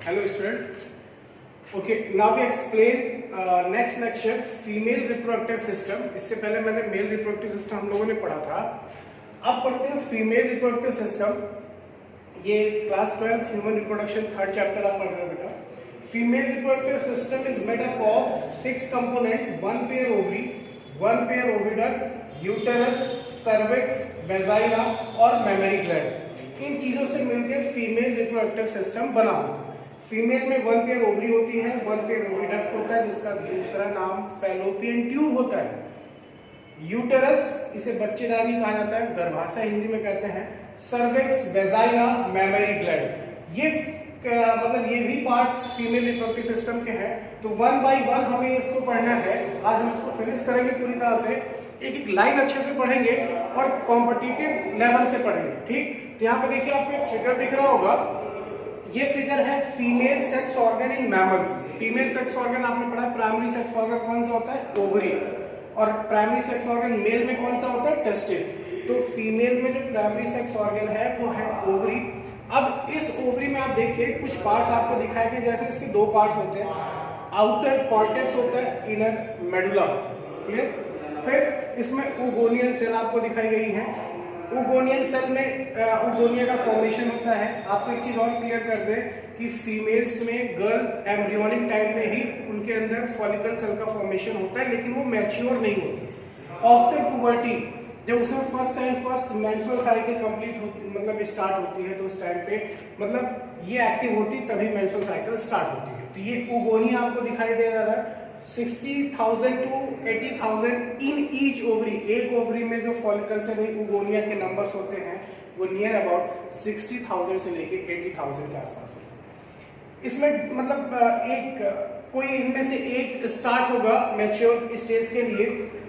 Hello student. Okay, now we explain next lecture female reproductive system. इससे पहले मैंने male reproductive system हम लोगों ने पढ़ा था. अब पढ़ते हैं फीमेल रिप्रोडक्टिव सिस्टम. ये class 12 human reproduction third chapter आप पढ़ रहे हो बेटा. Female reproductive system is made up of 6 component, 1 pair ovary, 1 pair oviduct, uterus, cervix, vagina और मेमरी ग्लैंड. इन चीजों से मिलकर फीमेल रिप्रोडक्टिव सिस्टम बना होता है. फीमेल में 1 पेयर ओवरी होती है, 1 पेयर ओविडक्ट होता है जिसका दूसरा नाम फैलोपियन ट्यूब होता है. यूटेरस, इसे बच्चेदानी कहा जाता है, गर्भाशय हिंदी में कहते हैं. सर्विक्स, वेजाइना, मेमरी ग्लैंड, ये मतलब ये भी पार्ट्स फीमेल रिप्रोडक्टिव सिस्टम के हैं. तो 1 बाय 1 हमें इसको पढ़ना है. आज हम इसको फिनिश करेंगे पूरी तरह से. एक एक लाइन अच्छे से पढ़ेंगे और कॉम्पिटिटिव लेवल से पढ़ेंगे. ठीक, तो यहाँ पे देखिए आपको एक फिगर दिख रहा होगा. ये फिगर है female sex organ in mammals. Female sex organ आपने पढ़ा, प्राइमरी सेक्स ऑर्गन कौन सा होता है? ओवरी. और प्राइमरी सेक्स ऑर्गन मेल में कौन सा होता है? टेस्टिस. तो फीमेल में जो प्राइमरी सेक्स ऑर्गन है वो है ओवरी. अब इस ओवरी में आप देखिए कुछ पार्ट्स आपको दिखाए गए, जैसे इसके दो पार्ट्स होते हैं. आउटर कॉर्टेक्स होता है, इनर मेडुला होता है. क्लियर? फिर इसमें ओगोनियल सेल आपको दिखाई गई है. ओगोनियल सेल में ओगोनिया का फॉर्मेशन होता है. आपको एक चीज और क्लियर कर दे कि फीमेल्स में गर्ल एम्ब्रियोनिक टाइम में ही उनके अंदर फॉलिकल सेल का फॉर्मेशन होता है, लेकिन वो मैच्योर नहीं होती. आफ्टर पुबर्टी, जब उसमें फर्स्ट मेंस्ट्रुअल साइकिल कंप्लीट होती, मतलब स्टार्ट होती है, तो उस टाइम पे मतलब ये एक्टिव होती तभी मेंस्ट्रुअल साइकिल स्टार्ट होती है. तो ये ओगोनिया आपको दिखाई दे रहा है. 60,000 to 80,000 इन ईच ओवरी. एक ओवरी में जो फॉलिकल्स है ओगोनिया के नंबर्स होते हैं वो नियर अबाउट 60,000 से लेके 80,000 के आसपास होते हैं. इसमें मतलब एक कोई इनमें से एक स्टार्ट होगा मैच्योर स्टेज के लिए.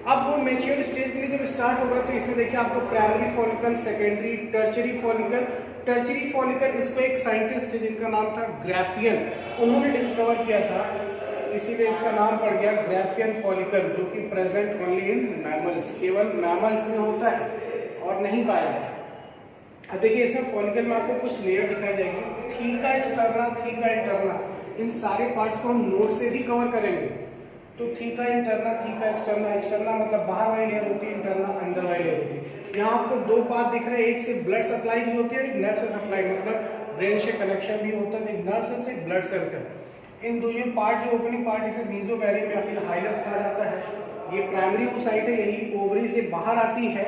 अब वो मैच्योर स्टेज के लिए जब स्टार्ट होगा तो इसमें देखिए आपको primary follicle, secondary, tertiary follicle. Tertiary follicle, इसको एक साइंटिस्ट थे जिनका नाम था ग्राफियन, उन्होंने डिस्कवर किया था, इसीलिए इसका नाम पड़ गया ग्राफियन फॉलिकल, जो कि प्रेजेंट ओनली इन मैमल्स, केवल मैमल्स में होता है और नहीं पाया है. अब देखिए इसमें फॉलिकल में आपको कुछ लेयर दिखाई जाएगी. थीका एक्सटर्ना, थीका इंटरना, इन सारे पार्ट्स को हम नोट से भी कवर करेंगे. तो theca interna, theca externa. Externa मतलब बाहर वाली लेयर होती है, इंटरना अंदर वाली लेयर होती है. यहाँ आपको दो पार्ट दिख रहे हैं, एक से ब्लड सप्लाई भी होती है, एक नर्व से सप्लाई, मतलब ब्रेन से कनेक्शन भी होता है. एक नर्व सेल से ब्लड सेल का. इन दो ये पार्ट, जो ओपनिंग पार्ट, इसे मीजोवेरियम या फिर हाइलस कहा जाता है. ये प्राइमरी ओसाइट है, यही ओवरी से बाहर आती है.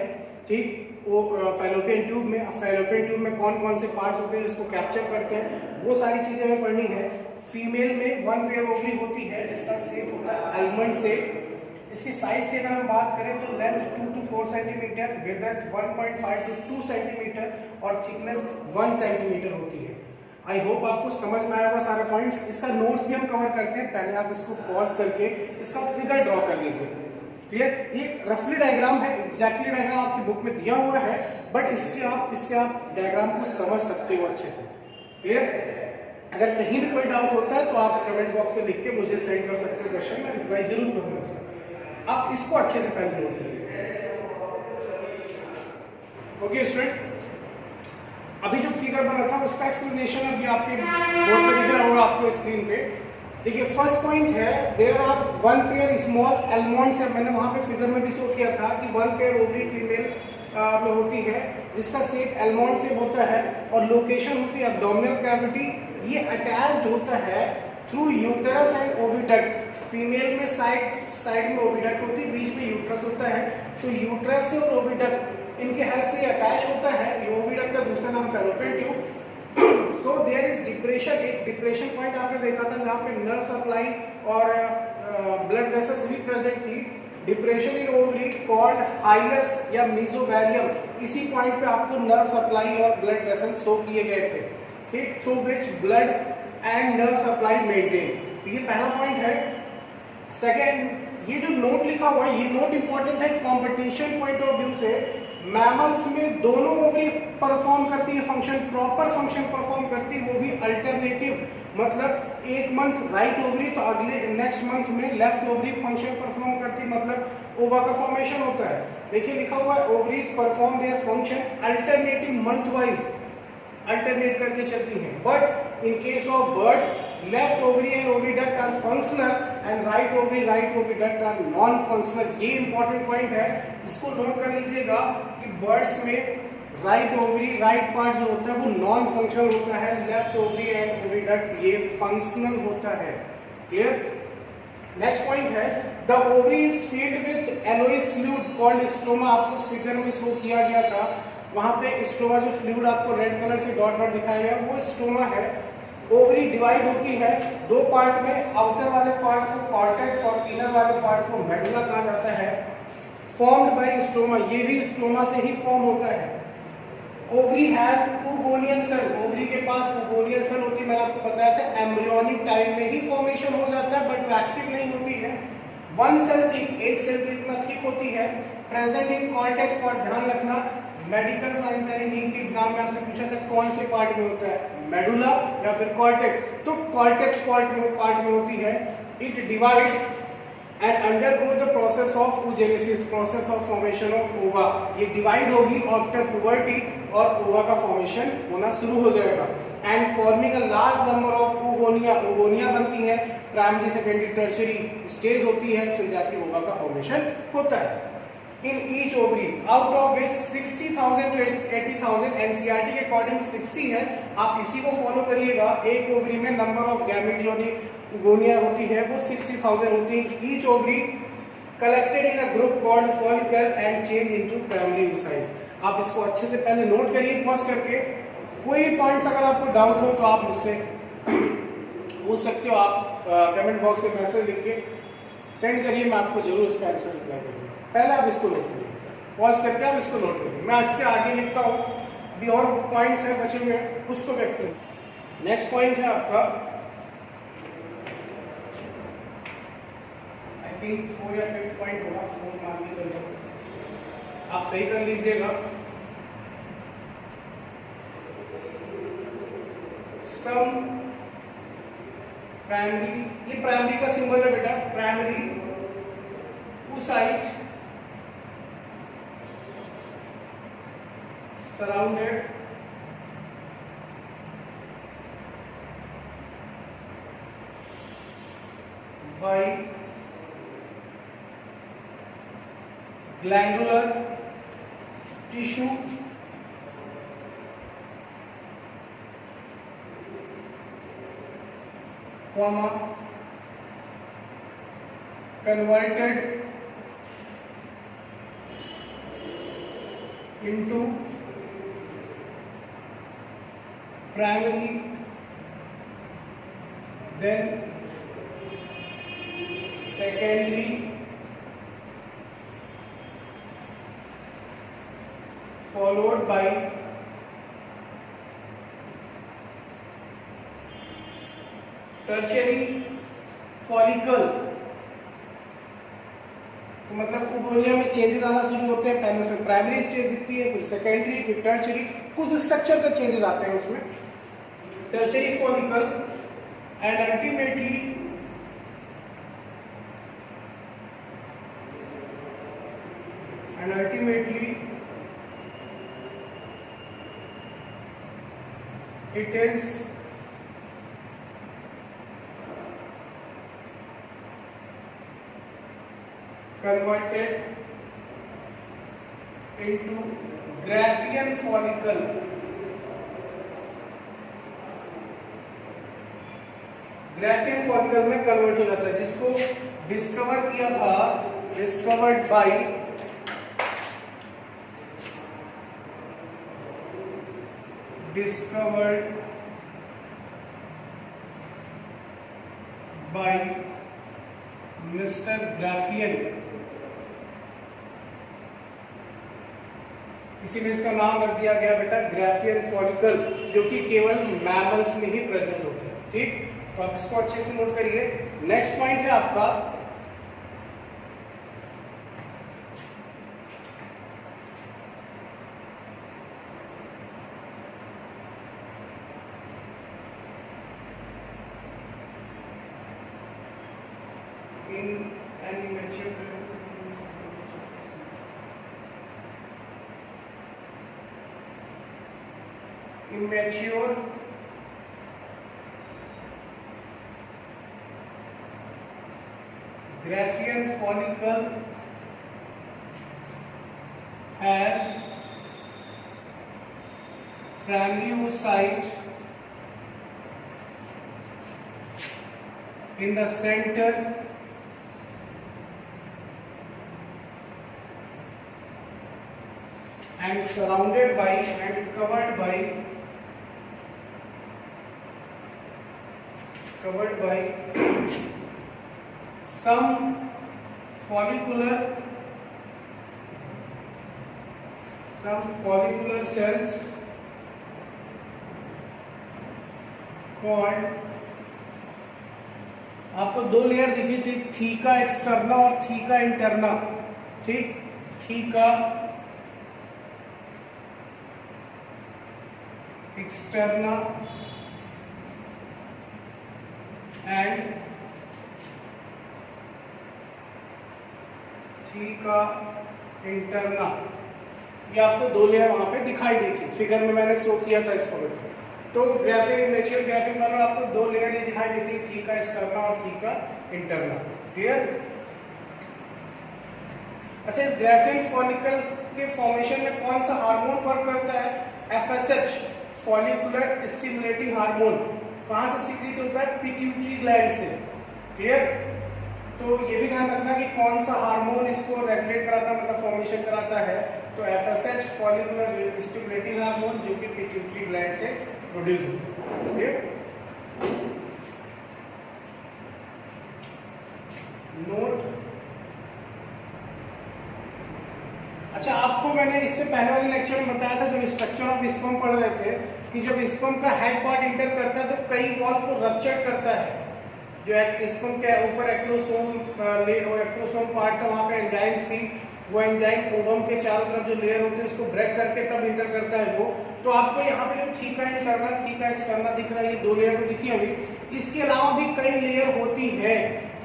ठीक, वो फैलोपियन ट्यूब में. फैलोपियन ट्यूब में कौन कौन से पार्ट्स होते हैं जिसको कैप्चर करते हैं, वो सारी चीजें हमें पढ़नी है. फीमेल में 1 पेयर ओवरी होती है जिसका शेप होता है आलमंड शेप. इसकी साइज की अगर हम बात करें तो length 2 to 4 centimetre, width 1.5 to 2 centimetre और थिकनेस 1 सेंटीमीटर होती है. आई होप आपको समझ में आया होगा सारे पॉइंट्स. इसका नोट्स भी हम कवर करते हैं, पहले आप इसको पॉज करके इसका फिगर ड्रॉ कर लीजिए. क्लियर? ये रफली डायग्राम है, एग्जैक्टली डायग्राम आपकी बुक में दिया हुआ है, बट इससे आप डायग्राम को समझ सकते हो अच्छे से. क्लियर? अगर कहीं भी कोई डाउट होता है तो आप कमेंट बॉक्स में लिख के मुझे सेंड कर सकते हो क्वेश्चन, मैं रिप्लाई जरूर करूंगा सर. आप इसको अच्छे से पहले नोट करिए. ओके स्टूडेंट, अभी जो फिगर बना था उसका एक्सप्लेनेशन अभी आपके बोर्ड पे दिख रहा होगा आपको स्क्रीन पे. देखिए फर्स्ट पॉइंट है, there are 1 pair small almonds है. मैंने वहां पे फिगर में भी शो किया था कि 1 पेयर ओवरी फीमेल में होती है जिसका शेप एलमंड शेप होता है और लोकेशन होती है एब्डोमिनल कैविटी. ये अटैच्ड होता है through uterus and oviduct. Female में साइड में ओविडक्ट होती है, बीच में यूट्रस होता है. तो यूट्रस से और ओविडक्ट, इनके हेल्प से अटैच होता है. ये ओविडक्ट का दूसरा नाम fallopian tube. So there is depression. एक डिप्रेशन पॉइंट आपने देखा था जहां पे नर्व सप्लाई और ब्लड वेसल्स भी प्रेजेंट थी. Depression in ovary called hilus या मीजोवेरियम. इसी पॉइंट पे आपको नर्व सप्लाई और ब्लड वेसल्स शो किए गए थे. ठीक, through which blood and nerve supply maintain. ये पहला पॉइंट है. सेकेंड, ये जो नोट लिखा हुआ है, ये नोट इंपॉर्टेंट है कॉम्पिटिशन पॉइंट ऑफ व्यू से. मैमल्स में दोनों ओवरी परफॉर्म करती है फंक्शन, प्रॉपर फंक्शन परफॉर्म करती है, वो भी अल्टरनेटिव. मतलब एक मंथ राइट ओवरी तो अगले नेक्स्ट मंथ में लेफ्ट ओवरी फंक्शन परफॉर्म करती, मतलब ओवा का फॉर्मेशन होता है. देखिए लिखा हुआ है ovaries perform their function alternative month wise, alternate करके चलती हैं. But In case of birds, left ovary and oviduct are functional and right ovary, right oviduct are non-functional. ये important point है, इसको नोट कर लीजिएगा कि birds में राइट ओवरी राइट पार्ट जो होता है वो नॉन फंक्शनल होता है, लेफ्ट ओवरी एंड ओविडक्ट ये फंक्शनल होता है। क्लियर? नेक्स्ट पॉइंट है the ovary is filled with a loose fluid called stroma. आपको फिगर में शो किया गया था, वहां पे स्ट्रोमा जो फ्लूइड आपको रेड कलर से डॉट डॉट दिखाया गया वो स्ट्रोमा है। ओवरी डिवाइड होती है दो पार्ट में, आउटर वाले पार्ट को कॉर्टेक्स और इनर वाले पार्ट को मेडुला कहा जाता है। फॉर्म्ड बाय स्ट्रोमा, ये भी स्ट्रोमा से ही फॉर्म होता है। ओवरी हैज ओगोनियल सेल, ओवरी के पास ओगोनियल सेल होती है, मैंने आपको बताया था एम्ब्रियोनिक टाइम में ही फॉर्मेशन हो जाता है बट वो एक्टिव नहीं होती है। वन सेल थिक, एक सेल तो इतना थिक होती है, प्रेजेंट इन कॉर्टेक्स। और ध्यान रखना मेडिकल साइंस यानी नीट के एग्जाम में आपसे पूछा था कौन से पार्ट में होता है, मेडुला या फिर कॉर्टेक्स, तो कॉर्टेक्स पार्ट में होती है। It divides and undergo the process of oogenesis, process of formation of ova। ये डिवाइड होगी आफ्टर पुबर्टी और ओवा का फॉर्मेशन होना शुरू हो जाएगा। And forming a large number of oogonia, oogonia बनती है, प्राइमरी सेकेंडरी टर्शियरी स्टेज होती है, फिर जाके ओवा का फॉर्मेशन होता है। In each ovary out of which 60,000 to 80,000, NCERT के अकॉर्डिंग 60 है, आप इसी को फॉलो करिएगा। एक ओवरी में नंबर ऑफ गैमेट जो गोनिया होती है वो 60,000 होती है। Each ovary collected in a group called follicle and change into primary oocyte। आप इसको अच्छे से पहले नोट करिए पॉज करके। कोई भी पॉइंट्स अगर आपको डाउट हो तो आप मुझसे पूछ सकते हो, आप कमेंट बॉक्स में मैसेज लिख के सेंड करिए, मैं आपको जरूर इसका आंसर रिप्लाई करूंगा। पहले आप इसको नोट करिए, पॉज करके आप इसको नोट करिए, मैं इसके आगे लिखता हूँ, अभी और पॉइंट्स हैं बचे हुए उसको भी एक्सप्लेन। नेक्स्ट पॉइंट है आपका आई थिंक 4 या 5 पॉइंट होगा, 4 मान के चलो, आप सही कर लीजिएगा। सम प्राइमरी, ये प्राइमरी का सिंबल है बेटा, primary oocyte surrounded by glandular tissue comma converted into primary then secondary followed by tertiary follicle। तो मतलब ओगोनिया में चेंजेस आना शुरू होते हैं, पहले उसमें प्राइमरी स्टेज दिखती है, फिर सेकेंडरी, फिर टर्शियरी, कुछ स्ट्रक्चर का चेंजेस आते हैं उसमें। Tertiary follicle and ultimately it is converted into Graafian follicle। Graafian follicle में कन्वर्ट हो जाता है, जिसको डिस्कवर किया था, डिस्कवर्ड बाय मिस्टर ग्राफियन, इसीलिए इसका नाम रख दिया गया बेटा ग्राफियन फॉलिकल, जो कि केवल मैमल्स में ही प्रेजेंट होते हैं। ठीक, तो आप इसको अच्छे से नोट करिए। नेक्स्ट पॉइंट है आपका in an immature Graphian follicle has primary oocyte in the center and surrounded by and covered by some follicular cells called, आपको दो लेयर दिखी थी, थीका एक्सटर्ना और थीका इंटरना, ठीक, theca externa and theca interna, ये आपको दो layer वहां पे दिखाई दी थी, फिगर में मैंने शो किया था इसको। तो ग्राफिक नेचुरल ग्राफिक में आपको दो लेयर ये दिखाई देती है, थीका एक्सटर्ना और थीका इंटरना, क्लियर। अच्छा, इस ग्राफियन फॉलिकल के फॉर्मेशन में कौन सा हार्मोन वर्क करता है? FSH, follicular stimulating hormone. कहां से सीक्रेट होता है? पिट्यूटरी ग्लैंड से, क्लियर। तो ये भी ध्यान रखना कि कौन सा हार्मोन इसको रेगुलेट कराता है, मतलब फॉर्मेशन कराता है। तो एफएसएच, फॉलिकुलर स्टिमुलेटिंग हार्मोन, जो कि पिट्यूटरी ग्लैंड से प्रोड्यूस होता है, नोट। अच्छा, आपको मैंने इससे पहले वाले लेक्चर में बताया था, जब स्ट्रक्चर ऑफ स्पर्म पढ़ रहे थे, कि जब स्पर्म का हेड पार्ट इंटर करता है तो कई वॉल को रप्चर करता है। जो स्पर्म के ऊपर एक्रोसोम पार्ट था, वहां पे एंजाइम थी, वो एंजाइम ओवम के चारों तरफ जो लेयर होती है उसको ब्रेक करके तब इंटर करता है वो। तो आपको यहाँ पे जो थीका इंटरना, थीका एक्सटर्ना दिख रहा है, ये दो लेयर तो दिखी अभी। इसके अलावा भी कई लेयर होती है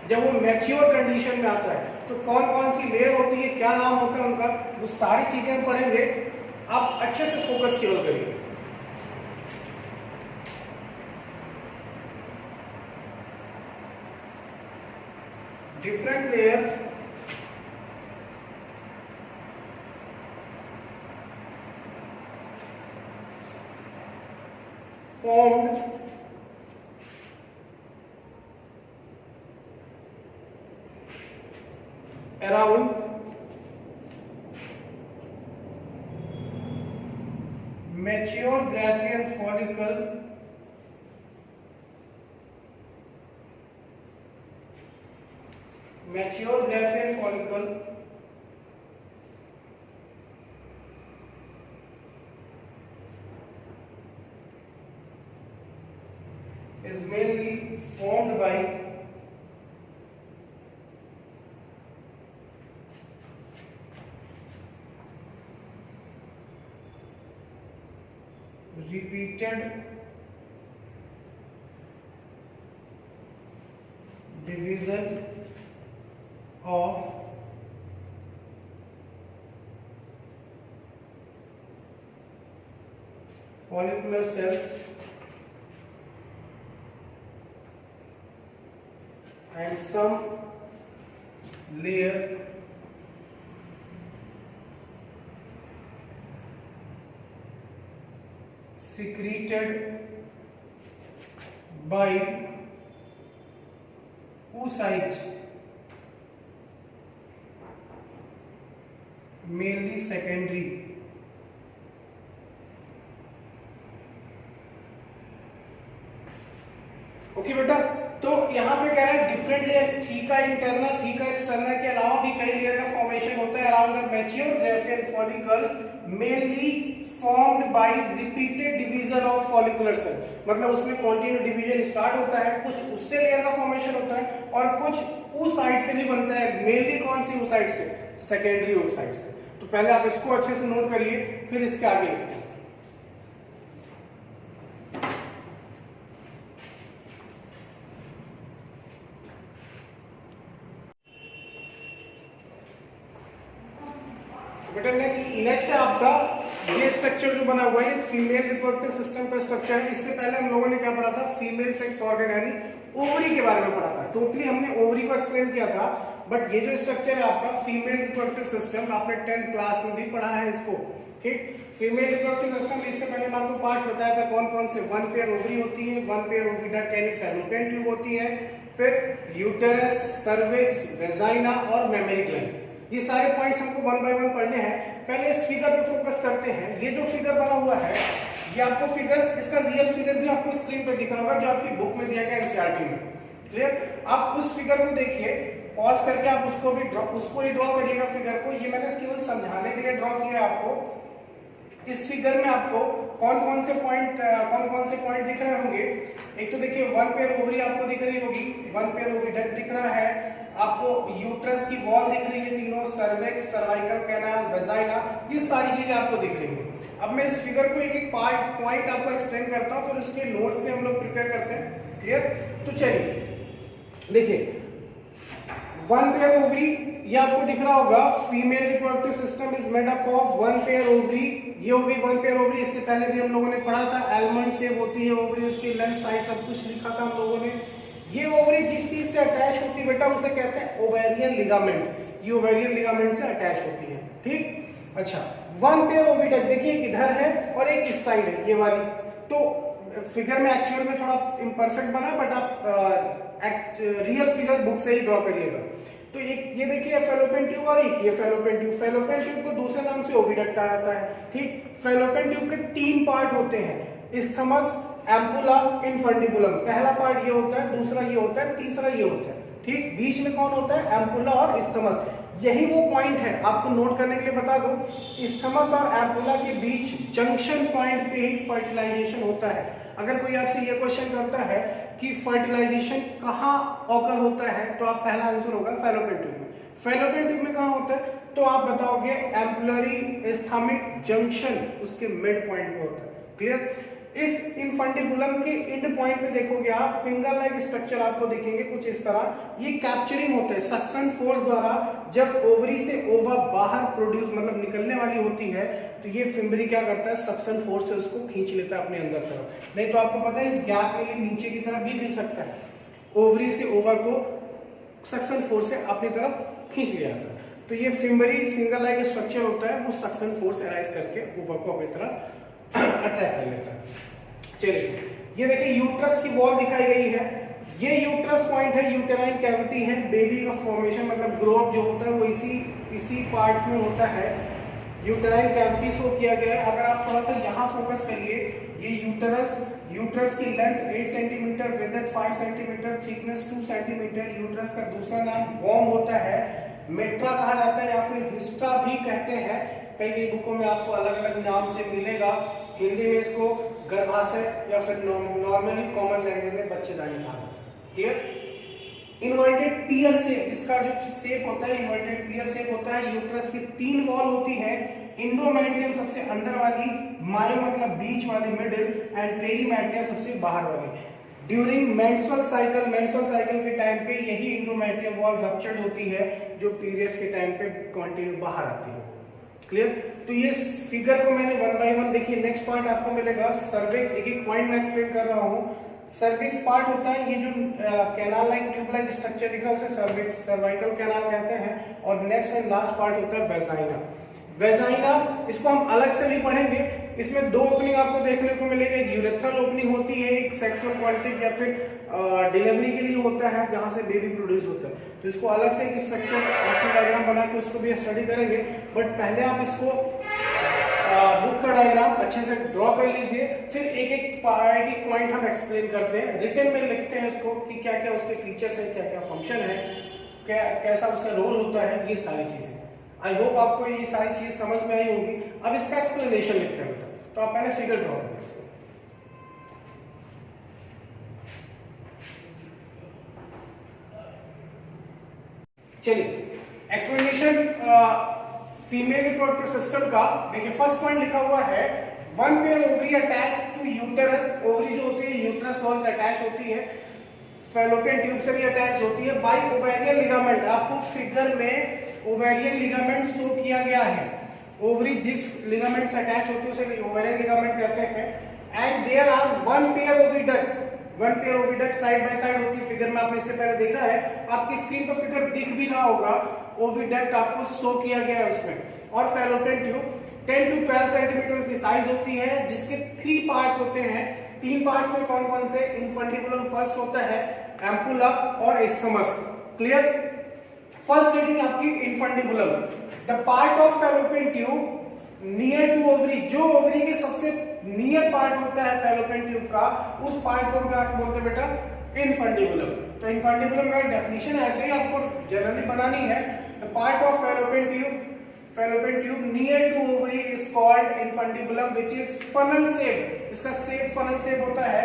जब वो मैच्योर कंडीशन में आता है। तो कौन कौन सी लेयर होती है, क्या नाम होता है उनका, वो सारी चीजें हम पढ़ेंगे। आप अच्छे से फोकस केवल करिए। Different layer formed around mature Graafian follicle is mainly formed by repeated division of follicular cells and some layer secreted by oocyte, mainly secondary. Okay बेटा, तो यहाँ पे कह रहा है different layer, theca interna, theca externa के अलावा भी कई लेयर का फॉर्मेशन होता है around the mature Graafian follicle, mainly formed by repeated division of follicular cell. मतलब उसमें कंटिन्यू डिवीजन स्टार्ट होता है, कुछ उससे लेयर का फॉर्मेशन होता है और कुछ oocyte से भी बनता है। मेनली कौन सी oocyte से? सेकेंडरी oocyte से। तो पहले आप इसको अच्छे से नोट करिए, फिर इसके आगे लिखते हैं। बेटा नेक्स्ट है आपका ये स्ट्रक्चर जो बना हुआ है, फीमेल रिप्रोडक्टिव सिस्टम का स्ट्रक्चर है। इससे पहले हम लोगों ने क्या पढ़ा था? फीमेल सेक्स ऑर्गन यानी ओवरी के बारे में पढ़ा था। टोटली हमने ओवरी को एक्सप्लेन किया था, बट ये जो स्ट्रक्चर है आपका फीमेल रिप्रोडक्टिव सिस्टम, आपने 10th क्लास में भी पढ़ा है इसको, ठीक। फीमेल रिप्रोडक्टिव सिस्टम, इससे पहले मैं आपको पार्ट्स बताया था कौन कौन से, 1 पेयर ओवरी होती है, 1 पेयर ओविडक्ट यानी फैलोपियन ट्यूब होती है, फिर यूटेरस, सर्विक्स, वेजाइना और मेमरी ग्लैंड। ये सारे पॉइंट्स हमको 1 बाय 1 पढ़ने हैं। पहले इस फिगर पे फोकस करते हैं। ये जो फिगर बना हुआ है, ये आपको फिगर, इसका रियल फिगर भी आपको स्क्रीन पे दिख रहा होगा जो आपकी बुक में दिया गया एनसीईआरटी में, क्लियर। आप उस फिगर को देखिए, पॉज करके आप उसको ही ड्रॉ करिएगा फिगर को। ये मैंने केवल समझाने के लिए ड्रॉ किया है आपको। इस फिगर में आपको कौन कौन से पॉइंट दिख रहे होंगे। एक तो देखिए 1 पेयर ओवरी आपको दिख रही होगी, 1 पेयर ओविडक्ट दिख रहा है आपको, यूट्रस की वॉल दिख रही है तीनों, सर्विक्स, सर्वाइकल कैनाल, वेजाइना, ये सारी चीजें आपको दिख रही हैं। अब मैं इस फिगर को एक एक पॉइंट आपको एक्सप्लेन करता हूं, फिर उसके नोट्स में हम लोग प्रिपेयर करते हैं, क्लियर। तो चलिए देखिए, 1 पेयर ओवरी, ये आपको दिख रहा होगा, female reproductive system is made up of 1 pair ovary. ये होगी 1 पेयर ओवरी, इससे पहले भी हम लोगों ने पढ़ा था, आलमंड शेप होती है ओवरी, उसकी लेंथ, साइज सब कुछ लिखा था हम लोगों ने। ये ओवरी जिस चीज से अटैच होती है बेटा, उसे कहते हैं ओवेरियन लिगामेंट। ये ओवेरियन लिगामेंट से अटैच होती है, ठीक। अच्छा, 1 पेयर ओविडक्ट देखिए इधर है और एक इस साइड है, ये वाली। तो फिगर में एक्चुअल में थोड़ा इम्परफेक्ट बना, बट आप रियल फिगर बुक से ही ड्रॉ करिएगा। तो एक ये देखिए फैलोपियन ट्यूब और एक ये फैलोपियन ट्यूब। फैलोपियन ट्यूब को दूसरे नाम से ओविडक्ट कहा जाता है, ठीक। फैलोपियन ट्यूब के 3 पार्ट होते हैं, इस्थमस, एम्पुला, इनफंडिबुलम। पहला पार्ट ये होता है, दूसरा ये होता है, तीसरा ये होता है, ठीक। बीच में कौन होता है, एम्पुला और इस्थमस। यही वो पॉइंट है, आपको नोट करने के लिए बता दूं, इस्थमस और एम्पुला के बीच जंक्शन पॉइंट पे ही फर्टिलाइजेशन होता है। अगर कोई आपसे ये क्वेश्चन करता है कि फर्टिलाइजेशन कहाँ ऑकर होता है, तो आप पहला आंसर होगा फैलोपियन ट्यूब में। फैलोपियन ट्यूब में कहाँ होता है, तो आप बताओगे एम्पुलरी इस्थमिक जंक्शन, उसके मिड पॉइंट पे होता है, क्लियर। इस इनफंडिबुलम के एंड पॉइंट पे देखोगे आप, फिंगर लाइक स्ट्रक्चर आपको दिखेंगे कुछ इस तरह। ये कैप्चरिंग होता है सक्शन फोर्स द्वारा। जब ओवरी से ओवा बाहर प्रोड्यूस मतलब निकलने वाली होती है, तो ये फिम्बरी क्या करता है, सक्शन फोर्स से उसको खींच लेता है अपने अंदर तरफ। नहीं तो आपको पता है इस गैप में ये नीचे की तरफ भी गिर सकता है। ओवरी से ओवा को सक्शन फोर्स से अपनी तरफ खींच लिया जाता है। तो ये फिम्बरी फिंगर लाइक स्ट्रक्चर होता है, वो सक्शन फोर्स अराइज करके ओवा को अपनी तरफ अट्रैक्ट कर लेता है। चलिए ये देखिए यूट्रस की वॉल दिखाई गई है। ये यूट्रस पॉइंट है, यूटेराइन कैविटी है। बेबी का फॉर्मेशन मतलब ग्रो अप जो होता है वो इसी पार्ट्स में होता है। यूटेराइन कैविटी शो किया गया है। अगर आप थोड़ा सा यहाँ फोकस करिए, ये यूट्रस की length 8 centimetre, width 5 centimetre, thickness 2 centimetre. Uterus का दूसरा नाम वॉर्म होता है, मेट्रा कहा जाता है या फिर हिस्ट्रा भी कहते हैं। कई बुकों में आपको अलग अलग नाम से मिलेगा। हिंदी में इसको गर्भाशय या फिर नॉर्मली कॉमन लैंग्वेज में बच्चेदानी कहा जाता है, क्लियर। इन्वर्टेड पियर शेप, इसका जो शेप होता है इन्वर्टेड पियर शेप होता है। यूट्रस की 3 वॉल होती है, इंडोमेट्रियम सबसे अंदर वाली, मायो मतलब बीच वाली मिडिल, एंड पेरीमेट्रियम सबसे बाहर वाली। ड्यूरिंग मेंस्ट्रुअल साइकिल के टाइम पे यही इंडोमेट्रियम वॉल रप्चर्ड होती है, जो पीरियड्स के टाइम पे कंटिन्यू बाहर आती है, क्लियर। तो ये फिगर को मैंने 1 बाय 1 देखिए। नेक्स्ट पार्ट आपको मिलेगा सर्विक्स। एक एक पॉइंट मैं एक्सप्लेन कर रहा हूँ। सर्विक्स पार्ट होता है, ये जो canal like tube like structure दिख रहा है उसे सर्विक्स सर्वाइकल कैनाल कहते हैं। और नेक्स्ट एंड लास्ट पार्ट होता है वेजाइना। वेजाइना इसको हम अलग से भी पढ़ेंगे। इसमें 2 ओपनिंग आपको देखने को मिलेगा। एक यूरेथ्रल ओपनिंग होती है, एक सेक्सुअल क्वांटिटी या फिर डिलीवरी के लिए होता है जहां से बेबी प्रोड्यूस होता है। तो इसको अलग से एक स्ट्रक्चर डायग्राम बना के उसको भी स्टडी करेंगे। बट पहले आप इसको बुक का डायग्राम अच्छे से ड्रॉ कर लीजिए, फिर एक एक पॉइंट हम एक्सप्लेन करते हैं, रिटन में लिखते हैं उसको कि क्या क्या उसके फीचर्स है, क्या क्या फंक्शन है, कैसा उसका रोल होता है, ये सारी चीजें। आई होप आपको ये सारी चीज समझ में आई होगी। अब इसका एक्सप्लेनेशन लिखते हैं। तो आप पहले फिगर ड्रॉ करें इसको। चलिए एक्सप्लेनेशन फीमेल रिप्रोडक्टिव सिस्टम का देखिए। फर्स्ट पॉइंट लिखा हुआ है 1 pair ovary attached to uterus. Ovary जो होती है यूटेरस वॉल से अटैच होती है, फैलोपियन ट्यूब से भी अटैच होती है बाय ओवेरियन लिगामेंट। आपको फिगर में ओवेरियन लिगामेंट शो किया गया है। ओवरी जिस लिगामेंट से अटैच होती है उसे ओवेरियन लिगामेंट कहते हैं। And there are 1 pair oviduct one pair oviduct side by side होती है, फिगर में आपने इससे पहले देखा है, आपकी स्क्रीन पर फिगर दिख भी रहा होगा, ओविडक्ट आपको शो किया गया है उसमें। और फैलोपियन ट्यूब 10 to 12 सेंटीमीटर की साइज होती है, जिसके 3 पार्ट्स होते हैं। 3 पार्ट्स में कौन कौन से? इनफंडिबुलम फर्स्ट होता है, एम्पुला और इस्थमस। क्लियर? फर्स्ट रीडिंग आपकी infundibulum, the part of fallopian tube near to ovary, जो ओवरी के सबसे नियर पार्ट होता है फैलोपियन ट्यूब का, उस पार्ट को क्या बोलते हैं बेटा? इनफंडिबुलम। तो इनफंडिबुलम का डेफिनेशन ऐसे ही आपको जनरली बनानी है, the part of fallopian tube near to ovary is called infundibulum which is funnel shape, इसका शेप फनल शेप होता है।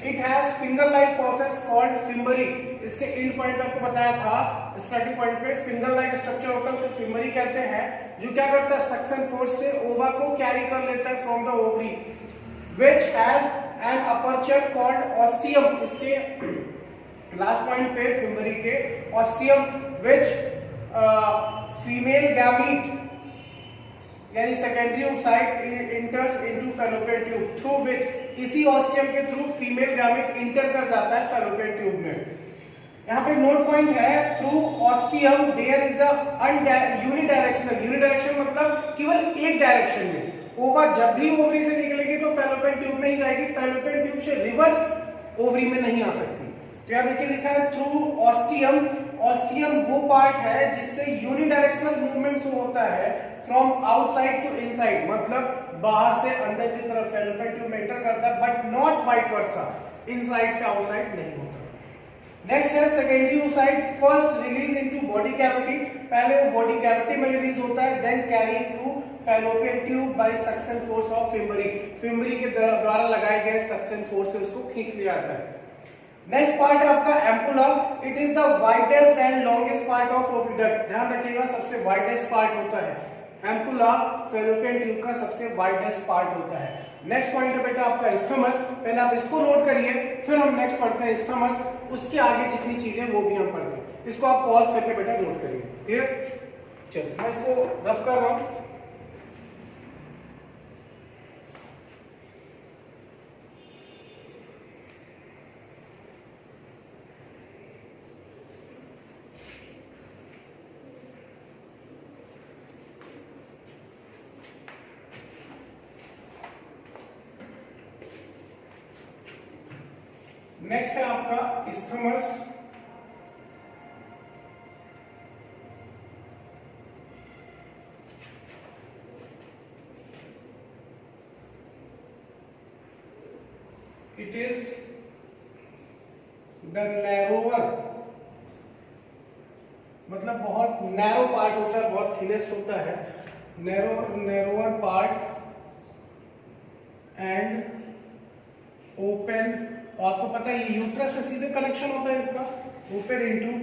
It has finger like process called fimbriae, इसके एंड पॉइंट पे आपको बताया था स्टार्टिंग पॉइंट पे फिंगर लाइक स्ट्रक्चर होता है, उसे फिम्बरी कहते हैं, जो क्या करता है? सक्शन फोर्स से ओवा को कैरी कर लेता है from the ovary, which has an aperture called ostium, इसके लास्ट पॉइंट पे फिम्बरी के ऑस्टियम, व्हिच फीमेल गैमीट यानी secondary oocyte enters into Fallopian tube, through which, इसी ऑस्टियम के थ्रू फीमेल गैमीट इंटर कर जाता है फैलोपियन ट्यूब में। यहाँ पे नोट पॉइंट है, through ostium there is a unidirectional, unidirection मतलब केवल एक डायरेक्शन में, ओवा जब भी ओवरी से निकलेगी तो फैलोपियन ट्यूब में ही जाएगी, फैलोपियन ट्यूब से रिवर्स ओवरी में नहीं आ सकती। तो यहाँ देखिए लिखा है थ्रू ऑस्टियम, ऑस्टियम वो पार्ट है जिससे यूनिडायरेक्शनल मूवमेंट होता है फ्रॉम आउटसाइड टू इनसाइड, मतलब बाहर से अंदर की तरफ फैलोपियन ट्यूब में एंटर करता है, but not vice versa, inside से आउटसाइड नहीं होता। नेक्स्ट है secondary oocyte, first release into body cavity, पहले वो बॉडी कैविटी में रिलीज होता है, then carry to fallopian tube by suction force of fimbriae, fimbriae के द्वारा लगाए गए सक्शन फोर्स से उसको खींच लिया जाता है। नेक्स्ट पार्ट है आपका ampulla, it is the widest and longest part of oviduct, ध्यान रखिएगा सबसे वाइडेस्ट पार्ट होता है एम्पुला, फैलोपियन ट्यूब का सबसे वाइडेस्ट पार्ट होता है। नेक्स्ट पॉइंट है बेटा आपका इस्थमस, पहले आप इसको नोट करिए, फिर हम नेक्स्ट पढ़ते हैं इस्थमस, उसके आगे जितनी चीजें वो भी हम पढ़ते हैं, इसको आप पॉज करके बेटा नोट करिए। क्लियर? चलिए मैं इसको रफ कर रहा हूं। नेक्स्ट है आपका isthmus, it is the narrower, मतलब बहुत नैरो पार्ट होता है, बहुत थिनेस्ट होता है, नैरोवर पार्ट एंड ओपन, आपको पता है यूट्रस से सीधे कनेक्शन होता है इसका, open into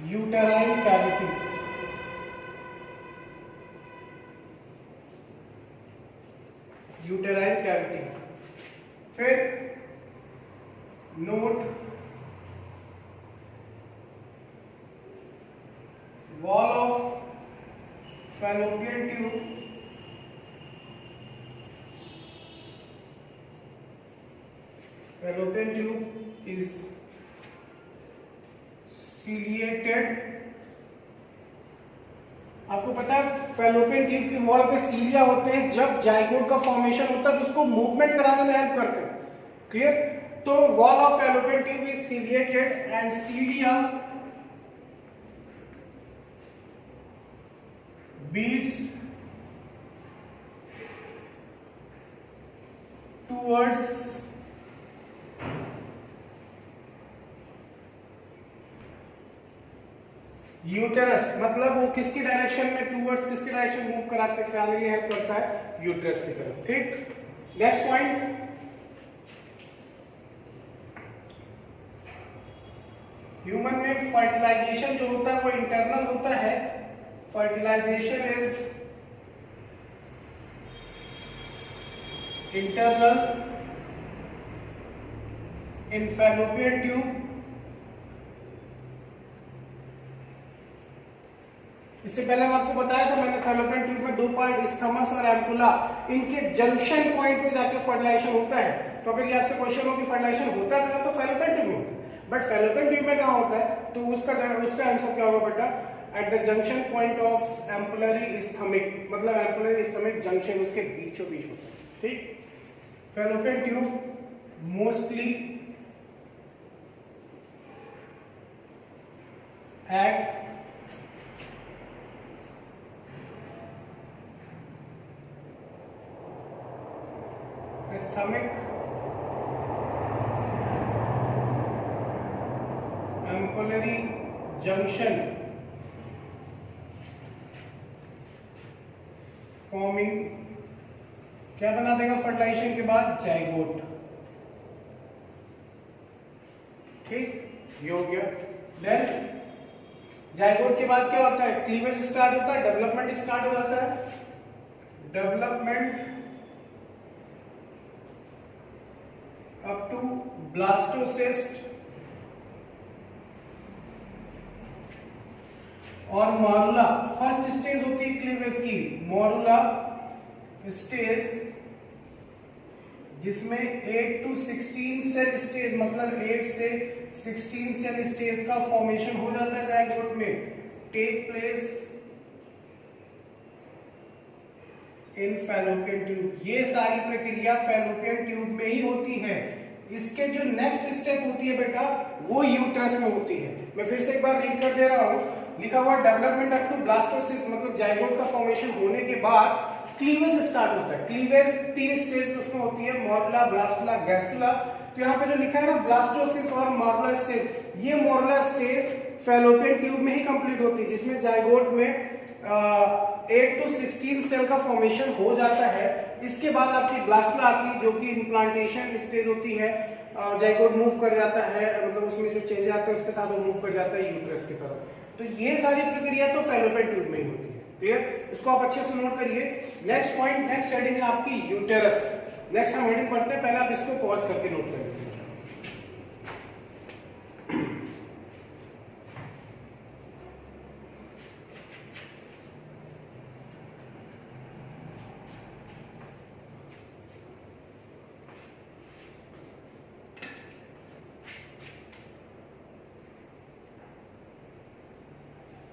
uterine cavity, uterine cavity. फिर note wall of fallopian tube, Fallopian tube is ciliated, आपको पता है फैलोपियन ट्यूब की वॉल पे सीलिया होते हैं, जब जाइगोट का फॉर्मेशन होता है तो उसको मूवमेंट कराने में हेल्प करते हैं। क्लियर? तो wall of fallopian tube is ciliated and cilia beats towards uterus, मतलब वो किसकी डायरेक्शन में, टूवर्ड्स किसकी डायरेक्शन मूव कराने के लिए हेल्प करता है? यूटेरस की तरफ। ठीक, नेक्स्ट पॉइंट, ह्यूमन में फर्टिलाइजेशन जो होता है वो इंटरनल होता है, fertilization is internal in fallopian tube. इससे पहले मैं आपको बताया था मैंने फैलोपियन ट्यूब में दो पार्ट इस्थमस और एम्पुला, इनके जंक्शन पॉइंट पे जाके फर्टिलाइजेशन होता है। तो अगर ये आपसे क्वेश्चन हो कि फर्टिलाइजेशन होता कहाँ, तो फैलोपियन ट्यूब में होता है, बट फैलोपियन ट्यूब में कहाँ होता है, तो उसका आंसर क्या होगा बेटा, at the junction point of ampullary stomach, मतलब एम्पुलरी स्टमक जंक्शन उसके बीचों बीच होता है, ठीक। Fallopian tube mostly eight stomach ampullary junction forming क्या बना देगा फर्टिलाइजेशन के बाद, जाइगोट, ठीक, ये हो गया। देन जाइगोट के बाद क्या होता है, क्लीवेज स्टार्ट होता है, डेवलपमेंट स्टार्ट हो जाता है, डेवलपमेंट अप टू ब्लास्टोसिस्ट और मॉरुला। फर्स्ट स्टेज होती है क्लीवेज की मॉरुला स्टेज, जिसमें 8 to 16 सेल स्टेज, मतलब 8 से 16 सेल स्टेज का फॉर्मेशन हो जाता है जाइगोट में, take place in fallopian tube. ये सारी प्रक्रिया फैलोपियन ट्यूब में ही होती है। इसके जो नेक्स्ट स्टेप होती है बेटा, वो यूट्रस में होती है। मैं फिर से एक बार रीड कर दे रहा हूं, लिखा हुआ डेवलपमेंट अप टू ब्लास्टोसिस, मतलब जाइगोट का फॉर्मेशन होने के बाद क्लीवेज स्टार्ट होता है। क्लीवेज 3 स्टेज उसमें होती है, मॉरुला, ब्लास्टुला, गैस्टुला। तो यहाँ पे जो लिखा है ना ब्लास्टोसिस और मॉरुला स्टेज, ये मॉरुला स्टेज फैलोपियन ट्यूब में ही कंप्लीट होती है, जिसमें जाइगोट में 8 to 16 सेल का फॉर्मेशन हो जाता है। इसके बाद आपकी ब्लास्टुला आती है, जो कि इम्प्लांटेशन स्टेज होती है, जाइगोट मूव कर जाता है, मतलब उसमें जो चेंज आता है उसके साथ वो मूव कर जाता है यूट्रस की तरफ। तो ये सारी प्रक्रिया तो फैलोपियन ट्यूब में ही होती है, क्लियर। इसको आप अच्छे से नोट करिए। नेक्स्ट पॉइंट, नेक्स्ट हेडिंग है आपकी यूटेरस। नेक्स्ट हम हेडिंग पढ़ते हैं, पहले आप इसको पॉज करके नोट करिए।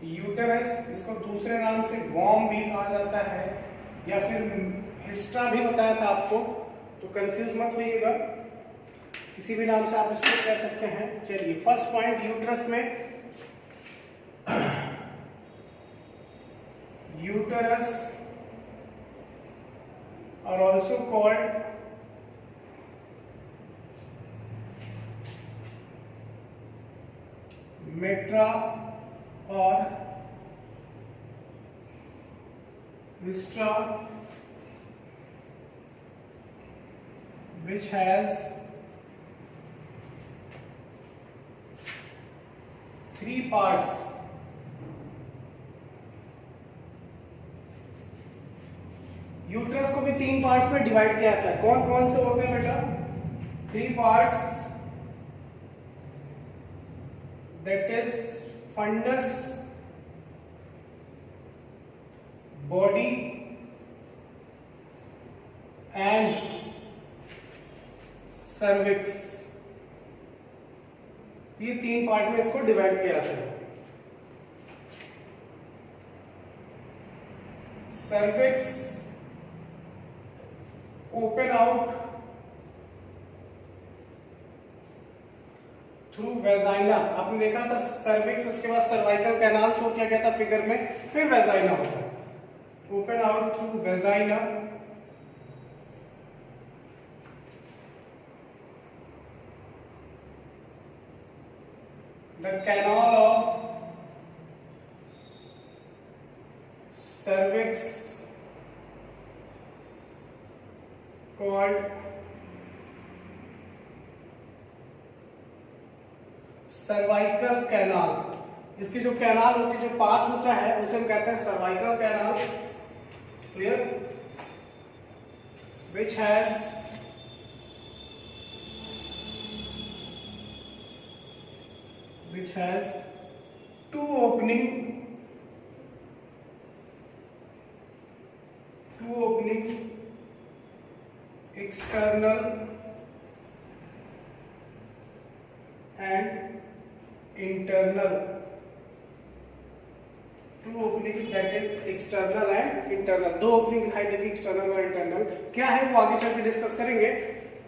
यूटेरस, इसको दूसरे नाम से वॉम भी कहा जाता है, या फिर हिस्ट्रा भी बताया था आपको, तो कंफ्यूज मत होइएगा, किसी भी नाम से आप इसको कह सकते हैं। चलिए फर्स्ट पॉइंट, यूटेरस में यूटेरस आर ऑल्सो कॉल्ड मेट्रा और viscera, which has 3 parts. Uterus को भी 3 पार्ट्स में डिवाइड किया जाता है। कौन कौन से होते हैं बेटा? 3 parts, that is fundus, body and cervix। ये 3 पार्ट में इसको डिवाइड किया जाता है। cervix open out through vagina. आपने देखा था सर्विक्स, उसके बाद सर्वाइकल कैनाल शो किया गया था फिगर में, फिर वेजाइना होता है। Open out through vagina, the canal of cervix called cervical canal. इसकी जो कैनाल होती है, जो पाथ होता है, उसे हम कहते हैं cervical canal, clear, which has 2 opening, external two opening that is external and internal, दो ओपनिंग दिखाई देगी एक्सटर्नल और इंटरनल, क्या है वो आगे चल के डिस्कस करेंगे।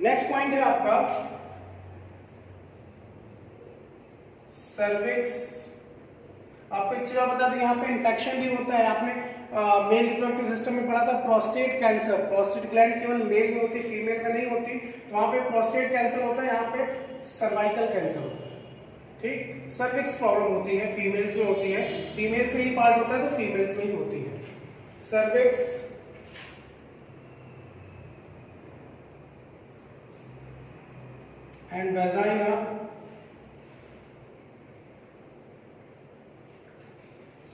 नेक्स्ट पॉइंट है आपका सर्विक्स। आपको एक चीज और बता दें, यहाँ पे इन्फेक्शन भी होता है। आपने मेल रिप्रोडक्टिव सिस्टम में पढ़ा था प्रोस्टेट कैंसर, प्रोस्टेट ग्लैंड केवल मेल में होती, फीमेल में नहीं होती, तो वहां पे प्रोस्टेट कैंसर होता है, यहाँ पे सर्वाइकल कैंसर होता है। ठीक, सर्विक्स प्रॉब्लम होती है, फीमेल्स में होती है, फीमेल्स में ही पार्ट होता है तो फीमेल्स में ही होती है cervix. And vagina,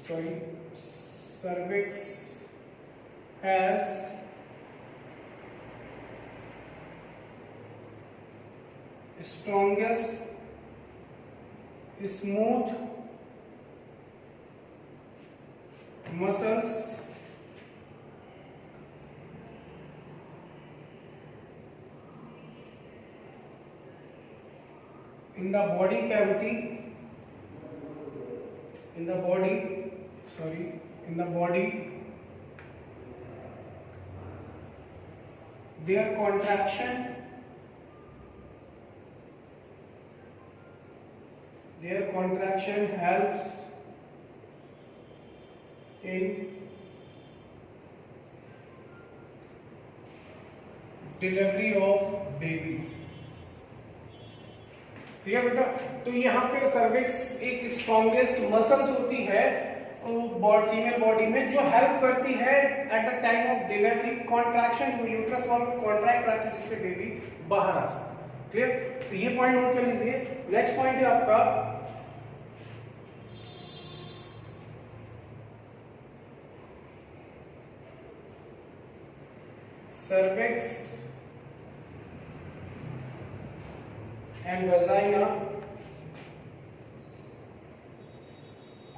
sorry, cervix has strongest smooth muscles in the body cavity, in the body their contraction helps in delivery of baby। ठीक है बेटा, तो यहाँ पे सर्विक्स एक स्ट्रॉन्गेस्ट मसल्स होती है फीमेल बॉडी में जो हेल्प करती है at the time of delivery, contraction uterus wall contract करती है जिससे बेबी बाहर आ सके। क्लियर, तो ये पॉइंट नोट कर लीजिए। नेक्स्ट पॉइंट है आपका cervix and vagina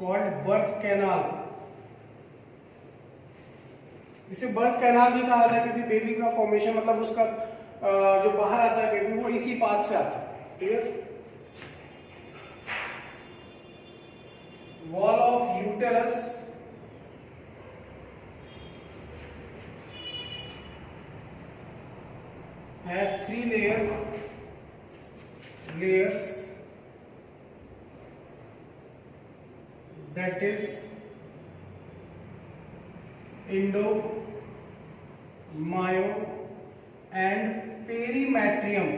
called birth canal. इसे बर्थ कैनाल भी कहा जाता है क्योंकि बेबी का फॉर्मेशन मतलब उसका जो बाहर आता है बेबी वो इसी पाथ से आता है। Clear, wall of uterus has 3 layers that is endo, myo and perimetrium।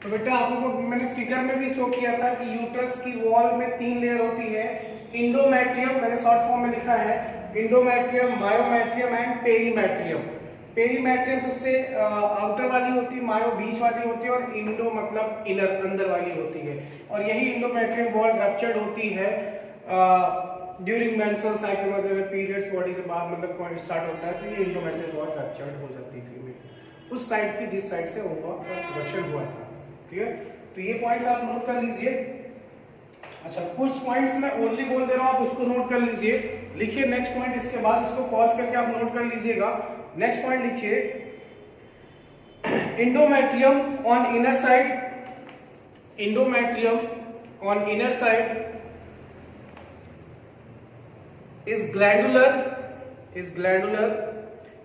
तो बेटा आप लोगों को मैंने फिगर में भी शो किया था कि यूट्रस की वॉल में 3 लेयर होती है, इंडोमेट्रियम मैंने शॉर्ट फॉर्म में लिखा है, endometrium, myometrium and perimetrium. Perimetrium सबसे आउटर वाली होती है, मायो बीच वाली होती है और इंडो मतलब इनर अंदर वाली होती है। और यही इंडोमेट्रियम वॉल रप्चर्ड होती है ड्यूरिंग मेंस्ट्रुअल साइकिल, मतलब पीरियड्स बॉडी से बाहर मतलब स्टार्ट होता है तो ये इंडोमेट्रियम वॉल रप्चर्ड हो जाती है फीमेल उस साइड की जिस साइड से प्रोडक्शन हुआ था। ठीक है, तो ये पॉइंट्स आप नोट कर लीजिए। अच्छा, कुछ पॉइंट्स मैं ओनली बोल दे रहा हूं, आप उसको नोट कर लीजिए, लिखिए नेक्स्ट पॉइंट, इसके बाद इसको पॉज करके आप नोट कर लीजिएगा। नेक्स्ट पॉइंट लिखिए, endometrium on inner side, endometrium on inner side is glandular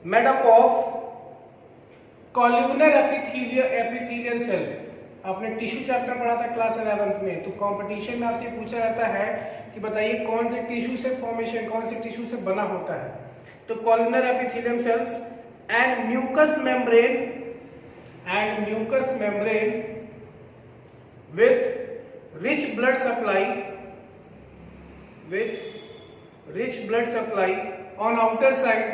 made up of columnar epithelial cell। आपने टिश्यू चैप्टर पढ़ा था क्लास 11th में, तो कंपटीशन में आपसे पूछा जाता है कि बताइए कौन से टिश्यू से फॉर्मेशन, कौन से टिश्यू से बना होता है। तो columnar epithelium cells and mucous membrane with rich blood supply on outer side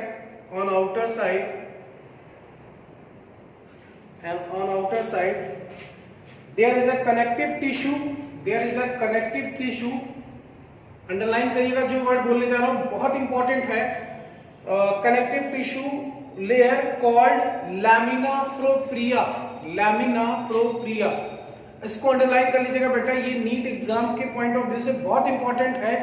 there is a connective tissue। Underline करिएगा जो वर्ड बोलने जा रहा हूं, बहुत इंपॉर्टेंट है। Connective tissue layer called lamina propria. इसको अंडरलाइन कर लीजिएगा बेटा, ये नीट एग्जाम के पॉइंट ऑफ व्यू से बहुत इंपॉर्टेंट है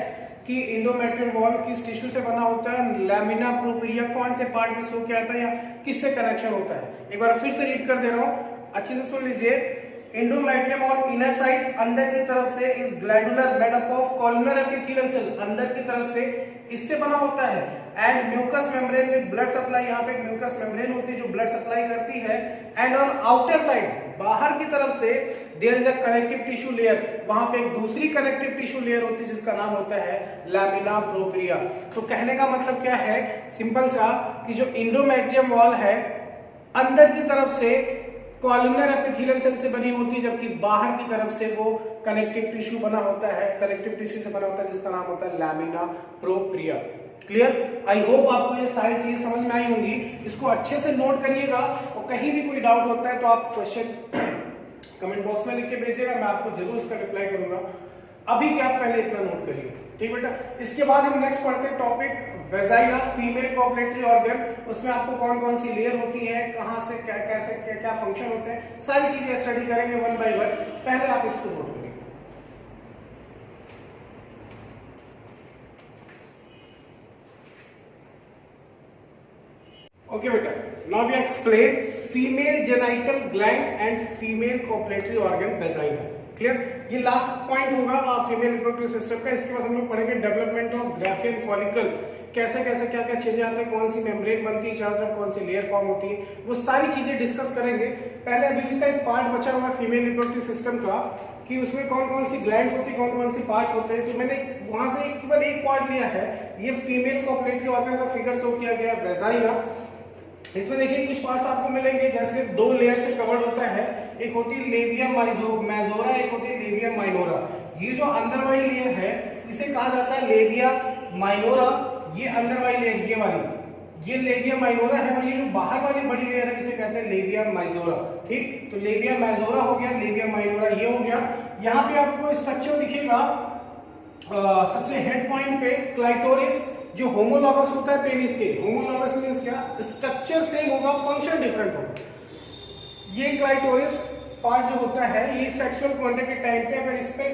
कि इंडोमेट्रियम वॉल किस टिश्यू से बना होता है, लैमिना प्रोप्रिया कौन से पार्ट में शो किया था या किससे कनेक्शन होता है। एक बार फिर से रीड कर दे रहा हूं, अच्छे से सुन लीजिए। एंडोमेट्रियम और इनर साइड अंदर की तरफ से इस glandular made up of columnar epithelial cell, अंदर की तरफ से इससे बना होता है। And mucus membrane with blood supply, यहाँ पे म्यूकस मेम्ब्रेन होती है जो ब्लड सप्लाई करती है। एंड ऑन आउटर साइड, बाहर की तरफ से there is a connective tissue layer, वहां पे एक दूसरी कनेक्टिव टिश्यू लेयर होती है जिसका नाम होता है लैमिना प्रोप्रिया। तो कहने का मतलब क्या है, सिंपल सा, कि जो एंडोमेट्रियम वॉल है अंदर की तरफ से कॉलमनर एपिथेलियल सेल से बनी होती है, जबकि बाहर की तरफ से वो कनेक्टिव टिश्यू बना होता है, कनेक्टिव टिश्यू से बना होता है जिसका नाम होता है lamina propria. Clear? I hope आपको ये सारी चीज समझ में आई होंगी। इसको अच्छे से नोट करिएगा और कहीं भी कोई डाउट होता है तो आप क्वेश्चन कमेंट बॉक्स में लिख के भेजिएगा, मैं आपको जरूर उसका रिप्लाई करूंगा। अभी क्या, आप पहले इतना नोट करिए, ठीक बेटा। इसके बाद हम नेक्स्ट पढ़ते हैं topic vagina, female copulatory organ. उसमें आपको कौन कौन सी लेयर होती है, कहां से क्या कैसे क्या क्या फंक्शन होते हैं, सारी चीजें स्टडी करेंगे वन बाय वन। पहले आप इसको नोट करिए। ओके बेटा, now we explain female genital gland and female copulatory organ vagina. Clear? ये लास्ट पॉइंट होगा फीमेल रिप्रोडक्टिव सिस्टम का। इसके बाद हम लोग पढ़ेंगे डेवलपमेंट ऑफ ग्राफियन फॉलिकल, कैसे कैसे क्या क्या चेंज आते हैं, कौन सी मेम्ब्रेन बनती है चारों तरफ, कौन सी लेयर फॉर्म होती है, वो सारी चीजें डिस्कस करेंगे। पहले अभी उसका एक पार्ट बचा हुआ है फीमेल रिप्रोडक्टिव सिस्टम का, कि उसमें कौन कौन सी ग्लैंड्स होती है, कौन कौन सी पार्ट्स होते हैं। तो मैंने वहां से केवल एक पार्ट लिया है, ये फीमेल कोऑपरेटरी ऑर्गन का फिगर शो किया गया है वेजाइना। इसमें देखिए कुछ पार्ट्स आपको मिलेंगे, जैसे दो लेयर से कवर्ड होता है, एक होती है लेविया मेजोरा, एक होती है लेविया माइनोरा। ये जो अंदर वाली लेयर है इसे कहा जाता है लेविया माइनोरा, ये अंदर वाली लेयर ये वाली, ये लेविया माइनोरा है, और ये जो बाहर वाली बड़ी लेयर है इसे कहते हैं लेविया माइजोरा। ठीक, तो लेविया माइजोरा हो गया, लेविया माइनोरा ये हो गया। यहाँ पे आपको स्ट्रक्चर दिखेगा, सबसे हेड पॉइंट पे क्लाइटोरिस, जो होमोलॉगस होता है पेनिस के, होमोलॉगस मींस क्या, स्ट्रक्चर सेम होगा, फंक्शन डिफरेंट होगा। ये क्लाइटोरिस पार्ट जो होता है ये सेक्सुअल कांटेक्ट के टाइम पे अगर इस पे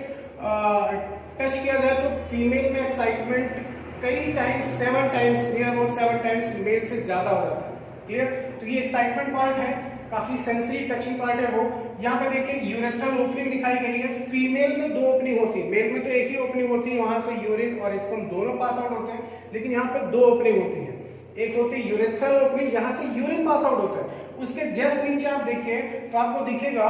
टच किया जाए तो फीमेल में एक्साइटमेंट कई times, 7 times, near about 7 times male से ज्यादा हो जाता है। क्लियर? तो ये एक्साइटमेंट पार्ट है, काफी सेंसरी टचिंग पार्ट है वो। यहाँ पे देखिए यूरेथ्रल ओपनिंग दिखाई गई है। फीमेल में 2 ओपनिंग होती है, मेल में तो एक ही ओपनिंग होती है, वहां से यूरिन और स्पर्म दोनों पास आउट होते हैं, लेकिन यहाँ पे 2 ओपनिंग होती है। एक होती है यूरेथ्रल ओपनिंग, जहां से यूरिन पास आउट होता है, उसके जस्ट नीचे आप देखिए तो आपको दिखेगा